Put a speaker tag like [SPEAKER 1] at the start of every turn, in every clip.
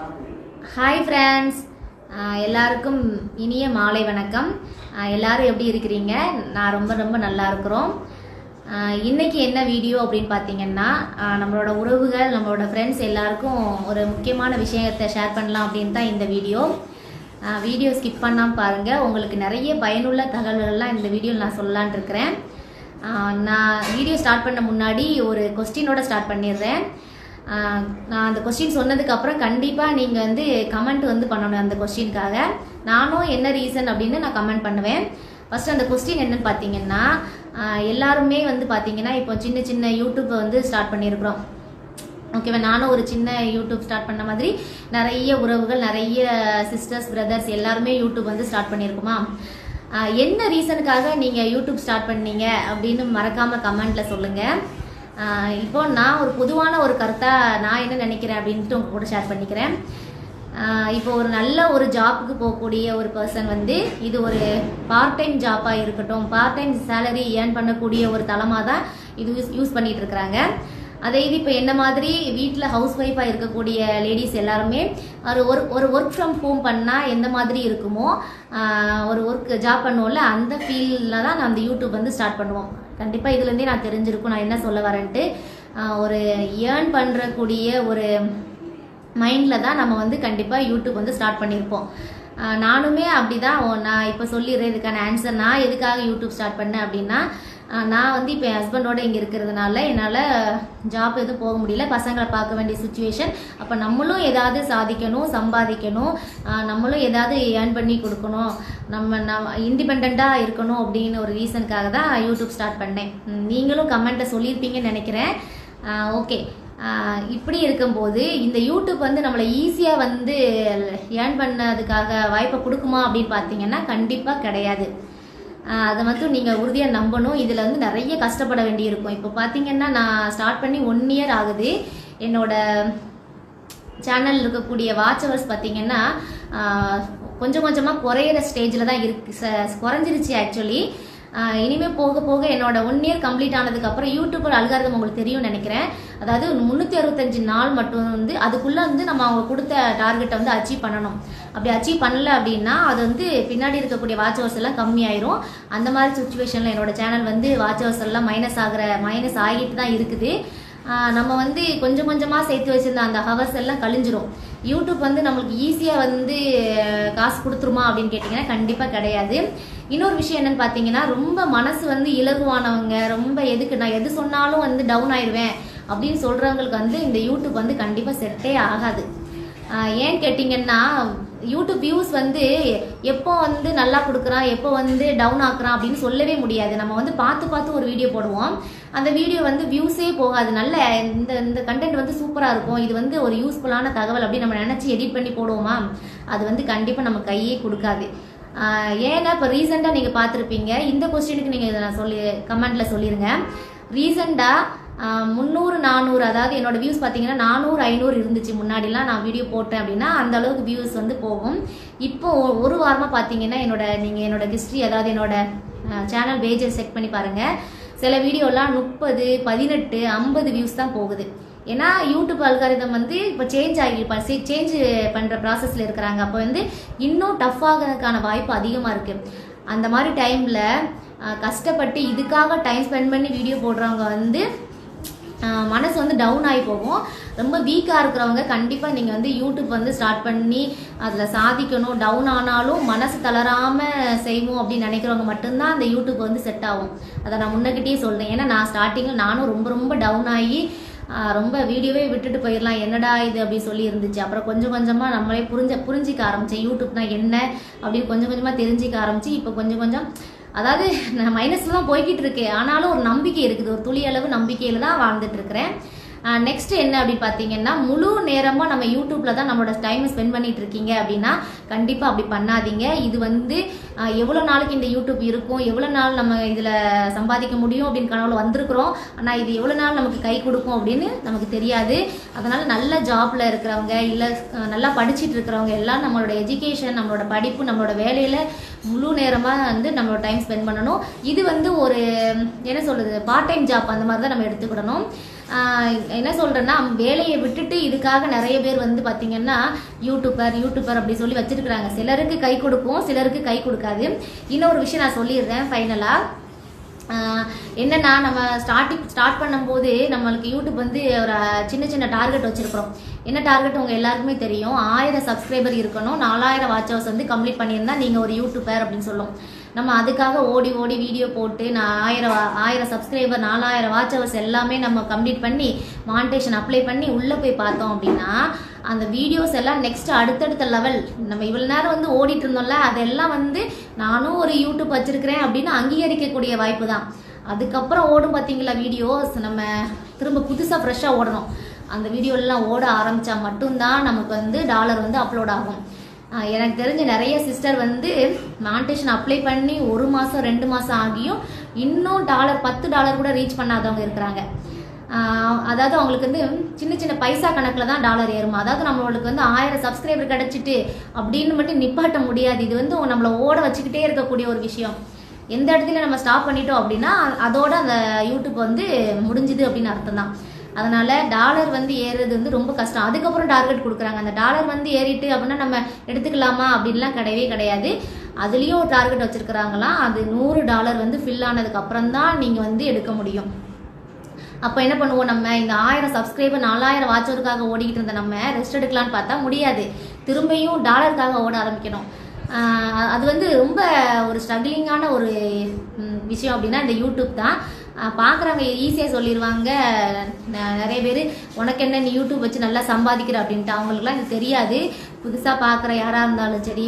[SPEAKER 1] Hi friends, எல்லாருக்கும் இனிய மாலை வணக்கம். எல்லாரும் எப்படி இருக்கீங்க? நான் ரொம்ப நல்லா இருக்கிறோம். இன்னைக்கு என்ன வீடியோ அப்படினு பாத்தீங்கன்னா நம்மளோட உறவுகள், நம்மளோட ஃப்ரெண்ட்ஸ் எல்லாருக்கும் ஒரு முக்கியமான விஷயத்தை ஷேர் பண்ணலாம் அப்படினு தான் இந்த வீடியோ. வீடியோ ஸ்கிப் பண்ணாம பாருங்க. உங்களுக்கு நிறைய பயனுள்ள தகவல்கள்லாம் இந்த வீடியோல நான் சொல்லலாம்னு இருக்கேன். நான் வீடியோ ஸ்டார்ட் பண்ண முன்னாடி ஒரு क्वेश्चनோட ஸ்டார்ட் பண்ணிடுறேன். நான் அந்த क्वेश्चन சொன்னதுக்கு அப்புறம் கண்டிப்பா நீங்க வந்து கமெண்ட் வந்து பண்ணணும் அந்த क्वेश्चनக்காக. நானும் என்ன ரீசன் அப்படினு நான் கமெண்ட் பண்ணுவேன். ஃபர்ஸ்ட் அந்த क्वेश्चन என்னன்னு பாத்தீங்கன்னா எல்லாரும் வந்து பாத்தீங்கன்னா இப்போ சின்ன யூடியூப் வந்து ஸ்டார்ட் பண்ணியிருக்கோம். ஓகேவா, நானும் ஒரு சின்ன யூடியூப் ஸ்டார்ட் பண்ண மாதிரி நிறைய உறவுகள், நிறைய சிஸ்டர்ஸ், பிரதர்ஸ் எல்லாருமே யூடியூப் வந்து ஸ்டார்ட் பண்ணியிருக்குமா. என்ன ரீசனுக்காக நீங்க யூடியூப் ஸ்டார்ட் பண்ணீங்க அப்படின்னு மறக்காம கமெண்ட்ல சொல்லுங்க. இப்போ நான் ஒரு பொதுவான ஒரு கருத்தா நான் என்ன நினைக்கிறேன் அப்படின்ட்டு உங்க கூட ஷேர் பண்ணிக்கிறேன். இப்போ ஒரு நல்ல ஒரு ஜாப்புக்கு போகக்கூடிய ஒரு பர்சன் வந்து இது ஒரு பார்ட் டைம் ஜாப்பா இருக்கட்டும், பார்ட் டைம் சேலரி ஏர்ன் பண்ணக்கூடிய ஒரு தளமாக தான் இது யூஸ் பண்ணிட்டு இருக்கிறாங்க. அதே இது இப்போ என்ன மாதிரி வீட்டில் ஹவுஸ் ஒய்ஃபாக இருக்கக்கூடிய லேடிஸ் எல்லாருமே ஒரு ஒர்க் ஃப்ரம் ஹோம் பண்ணால் எந்த மாதிரி இருக்குமோ ஒரு ஒர்க் ஜாப் பண்ணுவோம்ல, அந்த ஃபீல்டில் தான் நான் அந்த யூடியூப் வந்து ஸ்டார்ட் பண்ணுவோம். கண்டிப்பாக இதுலேருந்தே நான் தெரிஞ்சிருக்கும் நான் என்ன சொல்ல வரேன்ட்டு. ஒரு ஏர்ன் பண்ணுறக்கூடிய ஒரு மைண்டில் தான் நம்ம வந்து கண்டிப்பாக யூடியூப் வந்து ஸ்டார்ட் பண்ணியிருப்போம். நானுமே அப்படி தான். நான் இப்போ சொல்லிடுறேன் இதுக்கான ஆன்சர். நான் எதுக்காக யூடியூப் ஸ்டார்ட் பண்ணேன் அப்படின்னா, நான் வந்து இப்போ என் ஹஸ்பண்டோட இங்கே இருக்கிறதுனால என்னால் ஜாப் எதுவும் போக முடியல, பசங்களை பார்க்க வேண்டிய சுச்சுவேஷன். அப்போ நம்மளும் ஏதாவது சாதிக்கணும், சம்பாதிக்கணும், நம்மளும் ஏதாவது ஏர்ன் பண்ணி கொடுக்கணும், நம்ம இண்டிபெண்ட்டாக இருக்கணும் அப்படின்னு ஒரு ரீசனுக்காக தான் யூடியூப் ஸ்டார்ட் பண்ணேன். நீங்களும் கமெண்ட்டை சொல்லியிருப்பீங்கன்னு நினைக்கிறேன். ஓகே, இப்படி இருக்கும்போது இந்த யூடியூப் வந்து நம்மளை ஈஸியாக வந்து ஏர்ன் பண்ணதுக்காக வாய்ப்பை கொடுக்குமா அப்படின்னு பார்த்தீங்கன்னா கண்டிப்பாக கிடையாது. அதை மட்டும் நீங்கள் உறுதியாக நம்பணும். இதில் வந்து நிறைய கஷ்டப்பட வேண்டியிருக்கும். இப்போ பார்த்தீங்கன்னா நான் ஸ்டார்ட் பண்ணி 1 இயர் ஆகுது. என்னோட சேனல் இருக்கக்கூடிய வாட்ச் ஹவர்ஸ் பார்த்தீங்கன்னா கொஞ்சம் கொஞ்சமாக குறையிற ஸ்டேஜில் தான் குறைஞ்சிருச்சு ஆக்சுவலி. இனிமேல் போக போக என்னோட 1 இயர் கம்ப்ளீட் ஆனதுக்கு அப்புறம் யூடியூபர் அல்காரிதம் உங்களுக்கு தெரியும் நினைக்கிறேன். அதாவது 365 நாள் மட்டும் வந்து அதுக்குள்ளே வந்து நம்ம அவங்க கொடுத்த டார்கெட்டை வந்து அச்சீவ் பண்ணணும். அப்படி அச்சீவ் பண்ணல அப்படின்னா அது வந்து பின்னாடி இருக்கக்கூடிய வாட்ச் ஹவர்ஸ் எல்லாம் கம்மியாயிரும். அந்த மாதிரி சுச்சுவேஷனில் என்னோட சேனல் வந்து வாட்ச் ஹவர்ஸ் எல்லாம் மைனஸ் ஆகிட்டு தான் இருக்குது. நம்ம வந்து கொஞ்சம் கொஞ்சமாக சேர்த்து வச்சிருந்த அந்த ஹவர்ஸ் எல்லாம் கழிஞ்சிரும். யூடியூப் வந்து நம்மளுக்கு ஈஸியாக வந்து காசு கொடுத்துருமா அப்படின்னு கேட்டிங்கன்னா கண்டிப்பாக கிடையாது. இன்னொரு விஷயம் என்னன்னு பார்த்தீங்கன்னா, ரொம்ப மனசு வந்து இலகுவானவங்க, ரொம்ப நான் எது சொன்னாலும் வந்து டவுன் ஆயிடுவேன் அப்படின்னு சொல்கிறவங்களுக்கு வந்து இந்த யூடியூப் வந்து கண்டிப்பாக செட்டே ஆகாது. ஏன்னு கேட்டிங்கன்னா யூடியூப் வியூஸ் வந்து எப்போ வந்து நல்லா கொடுக்குறான், எப்போ வந்து டவுன் ஆக்குறான் அப்படின்னு சொல்லவே முடியாது. நம்ம வந்து பார்த்து ஒரு வீடியோ போடுவோம், அந்த வீடியோ வந்து வியூஸே போகாது. நல்ல இந்த கண்டென்ட் வந்து சூப்பராக இருக்கும், இது வந்து ஒரு யூஸ்ஃபுல்லான தகவல் அப்படின்னு நம்ம நினச்சி எடிட் பண்ணி போடுவோமா, அது வந்து கண்டிப்பாக நம்ம கையே கொடுக்காது. ஏன்னா இப்போ ரீசெண்டாக நீங்கள் பார்த்துருப்பீங்க. இந்த கொஸ்டினுக்கு நீங்கள் இதை நான் கமெண்ட்டில் சொல்லிடுங்க. ரீசெண்டாக 300 400 அதாவது என்னோட வியூஸ் பார்த்தீங்கன்னா 400 500 இருந்துச்சு முன்னாடிலாம். நான் வீடியோ போட்டேன் அப்படின்னா அந்த அளவுக்கு வியூஸ் வந்து போகும். இப்போ ஒரு வாரமாக பார்த்தீங்கன்னா நீங்கள் என்னோட ஹிஸ்ட்ரி, அதாவது என்னோட சேனல் பேஜை செக் பண்ணி பாருங்கள். சில வீடியோலாம் 30 18 50 வியூஸ் தான் போகுது. ஏன்னா யூடியூப் அல்காரிதம் வந்து இப்போ சேஞ்ச் பண்ணுற ப்ராசஸில் இருக்கிறாங்க. அப்போ வந்து இன்னும் டஃப் ஆகிறதுக்கான வாய்ப்பு அதிகமாக இருக்குது. அந்த மாதிரி டைமில் கஷ்டப்பட்டு இதுக்காக டைம் ஸ்பெண்ட் பண்ணி வீடியோ போடுறவங்க வந்து மனசு வந்து டவுன் ஆகி போகும். ரொம்ப வீக்காக இருக்கிறவங்க கண்டிப்பாக நீங்கள் வந்து யூடியூப் வந்து ஸ்டார்ட் பண்ணி அதில் சாதிக்கணும், டவுன் ஆனாலும் மனசு தளராமல் செய்வோம் அப்படின்னு நினைக்கிறவங்க மட்டும்தான் அந்த யூடியூப் வந்து செட் ஆகும். அதை நான் முன்னக்கிட்டே சொல்கிறேன். ஏன்னா நான் ஸ்டார்டிங்கில் நானும் ரொம்ப டவுன் ஆகி ரொம்ப வீடியோவே விட்டுட்டு போயிடலாம், என்னடா இது அப்படின்னு சொல்லி இருந்துச்சு. அப்புறம் கொஞ்சம் கொஞ்சமாக நம்மளே புரிஞ்சிக்க ஆரம்பித்தேன். யூடியூப்னா என்ன அப்படின்னு கொஞ்சம் கொஞ்சமாக தெரிஞ்சிக்க ஆரம்பிச்சு இப்போ கொஞ்சம் அதாவது நான் மைனஸ்ல தான் போய்கிட்டு இருக்கேன். ஆனாலும் ஒரு நம்பிக்கை இருக்குது, ஒரு துளி அளவு நம்பிக்கையில தான் வாழ்ந்துட்டு இருக்கிறேன். நெக்ஸ்ட் என்ன அப்படின்னு பார்த்தீங்கன்னா, முழு நேரமாக நம்ம யூடியூப்ல தான் நம்மளோட டைம் ஸ்பெண்ட் பண்ணிட்டு இருக்கீங்க அப்படின்னா கண்டிப்பாக அப்படி பண்ணாதீங்க. இது வந்து எவ்வளோ நாளைக்கு இந்த யூடியூப் இருக்கும், எவ்வளோ நாள் நம்ம இதில் சம்பாதிக்க முடியும் அப்படின்னு கனவுல வந்திருக்கிறோம். ஆனால் இது எவ்வளோ நாள் நமக்கு கை கொடுக்கும் அப்படின்னு நமக்கு தெரியாது. அதனால நல்ல ஜாப்ல இருக்கிறவங்க, இல்லை நல்லா படிச்சுட்டு இருக்கிறவங்க எல்லாம் நம்மளோட எஜுகேஷன், நம்மளோட படிப்பு, நம்மளோட வேலையில முழு நேரமாக வந்து நம்மளோட டைம் ஸ்பெண்ட் பண்ணணும். இது வந்து ஒரு என்ன சொல்றது, பார்ட் டைம் ஜாப் அந்த மாதிரி தான் நம்ம எடுத்துக்கிடணும். என்ன சொல்கிறேன்னா வேலையை விட்டுட்டு இதுக்காக நிறைய பேர் வந்து பார்த்திங்கன்னா யூடியூபர் அப்படி சொல்லி வச்சுருக்குறாங்க. சிலருக்கு கை கொடுக்கும், சிலருக்கு கை கொடுக்காது. இன்னொரு விஷயம் நான் சொல்லிடுறேன் ஃபைனலாக. என்னன்னா நம்ம ஸ்டார்ட் பண்ணும்போது நம்மளுக்கு யூடியூப் வந்து ஒரு சின்ன டார்கெட் வச்சுருக்கிறோம். என்ன டார்கெட் உங்கள் எல்லாருக்குமே தெரியும். 1000 சப்ஸ்கிரைபர் இருக்கணும், 4000 வாட்ச் ஹவர்ஸ் வந்து கம்ப்ளீட் பண்ணியிருந்தா நீங்கள் ஒரு யூடியூபர் அப்படின்னு சொல்லும். நம்ம அதுக்காக ஓடி வீடியோ போட்டு நான் 1000 சப்ஸ்கிரைபர் 4000 வாட்ச் ஹவர்ஸ் எல்லாமே நம்ம கம்ப்ளீட் பண்ணி மானிட்டேஷன் அப்ளை பண்ணி உள்ளே போய் பார்த்தோம் அப்படின்னா அந்த வீடியோஸ் எல்லாம் நெக்ஸ்ட் அடுத்தடுத்த லெவல். நம்ம இவ்வளோ நேரம் வந்து ஓடிட்டு இருந்தோம்ல, அதெல்லாம் வந்து நானும் ஒரு யூடியூப் வச்சிருக்கிறேன் அப்படின்னு அங்கீகரிக்கக்கூடிய வாய்ப்பு தான். அதுக்கப்புறம் ஓடும் பார்த்தீங்களா வீடியோஸ், நம்ம திரும்ப புதுசாக ஃப்ரெஷ்ஷாக ஓடணும். அந்த வீடியோலாம் ஓட ஆரம்பித்தா மட்டும்தான் நமக்கு வந்து டாலர் வந்து அப்லோட் ஆகும். எனக்கு தெரிஞ்ச நிறைய சிஸ்டர் வந்து மானிட்டேஷன் அப்ளை பண்ணி 1 மாதம் 2 மாதம் ஆகியும் இன்னும் $10 கூட ரீச் பண்ணாதவங்க இருக்கிறாங்க. அதாவது அவங்களுக்கு வந்து சின்ன பைசா கணக்கில் தான் டாலர் ஏறுமா. அதாவது நம்மளுக்கு வந்து 1000 சப்ஸ்கிரைபர் கிடச்சிட்டு அப்படின்னு மட்டும் நிப்பாட்ட முடியாது. இது வந்து நம்மளை ஓட வச்சுக்கிட்டே இருக்கக்கூடிய ஒரு விஷயம். எந்த இடத்துல நம்ம ஸ்டாப் பண்ணிட்டோம் அப்படின்னா அதோட அந்த யூடியூப் வந்து முடிஞ்சுது அப்படின்னு அர்த்தம் தான். அதனால டாலர் வந்து ஏறுறது வந்து ரொம்ப கஷ்டம். அதுக்கப்புறம் டார்கெட் கொடுக்குறாங்க. அந்த டாலர் வந்து ஏறிட்டு அப்படின்னா நம்ம எடுத்துக்கலாமா அப்படின்லாம் கிடையவே கிடையாது. அதுலேயும் ஒரு டார்கெட் வச்சுருக்குறாங்களாம். அது $100 வந்து ஃபில் ஆனதுக்கு அப்புறம் தான் நீங்கள் வந்து எடுக்க முடியும். அப்போ என்ன பண்ணுவோம், நம்ம இந்த 1000 சப்ஸ்கிரைபர் 4000 வாட்சருக்காக ஓடிக்கிட்டு இருந்த நம்ம ரெஸ்ட் எடுக்கலான்னு பார்த்தா முடியாது. திரும்பியும் டாலருக்காக ஓட ஆரம்பிக்கணும். அது வந்து ரொம்ப ஒரு ஸ்ட்ரகிளிங்கான ஒரு விஷயம் அப்படின்னா இந்த யூடியூப் தான். பார்க்குறவங்க ஈஸியாக சொல்லிடுவாங்க. நிறைய பேர் உனக்கு என்ன நீ யூடியூப் வச்சு நல்லா சம்பாதிக்கிற அப்படின்ட்டு. அவங்களுக்குலாம் இது தெரியாது. புதுசாக பார்க்குற யாராக இருந்தாலும் சரி,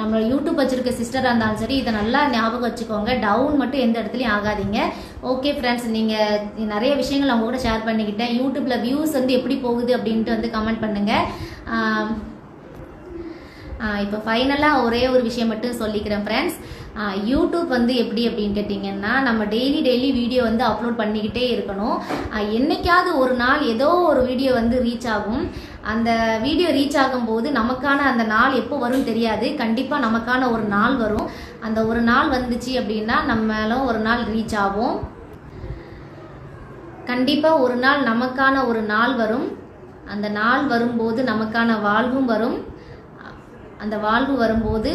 [SPEAKER 1] நம்ம யூடியூப் வச்சுருக்க சிஸ்டராக இருந்தாலும் சரி, இதை நல்லா ஞாபகம் வச்சுக்கோங்க. டவுன் மட்டும் எந்த இடத்துலையும் ஆகாதீங்க. ஓகே ஃப்ரெண்ட்ஸ், நீங்கள் நிறைய விஷயங்கள் அவங்க கூட ஷேர் பண்ணிக்கிட்டேன். யூடியூப்பில் வியூஸ் வந்து எப்படி போகுது அப்படின்ட்டு வந்து கமெண்ட் பண்ணுங்கள். இப்போ ஃபைனலாக ஒரே ஒரு விஷயம் மட்டும் சொல்லிக்கிறேன் ஃப்ரெண்ட்ஸ். யூடியூப் வந்து எப்படி அப்படின்னு கேட்டிங்கன்னா நம்ம டெய்லி வீடியோ வந்து அப்லோட் பண்ணிக்கிட்டே இருக்கணும். என்னைக்காவது ஒரு நாள் ஏதோ ஒரு வீடியோ வந்து ரீச் ஆகும். அந்த வீடியோ ரீச் ஆகும்போது நமக்கான அந்த நாள் எப்போ வரும்னு தெரியாது. கண்டிப்பாக நமக்கான ஒரு நாள் வரும். அந்த ஒரு நாள் வந்துச்சு அப்படின்னா நம்மளும் ஒரு நாள் ரீச் ஆகும். கண்டிப்பாக ஒரு நாள் நமக்கான ஒரு நாள் வரும். அந்த நாள் வரும்போது நமக்கான வாழ்வும் வரும். அந்த வாழ்வு வரும்போது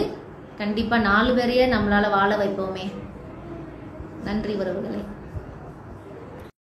[SPEAKER 1] கண்டிப்பாக 4 பேரையே நம்மளால் வாழ வைப்போமே. நன்றி உறவுகளே.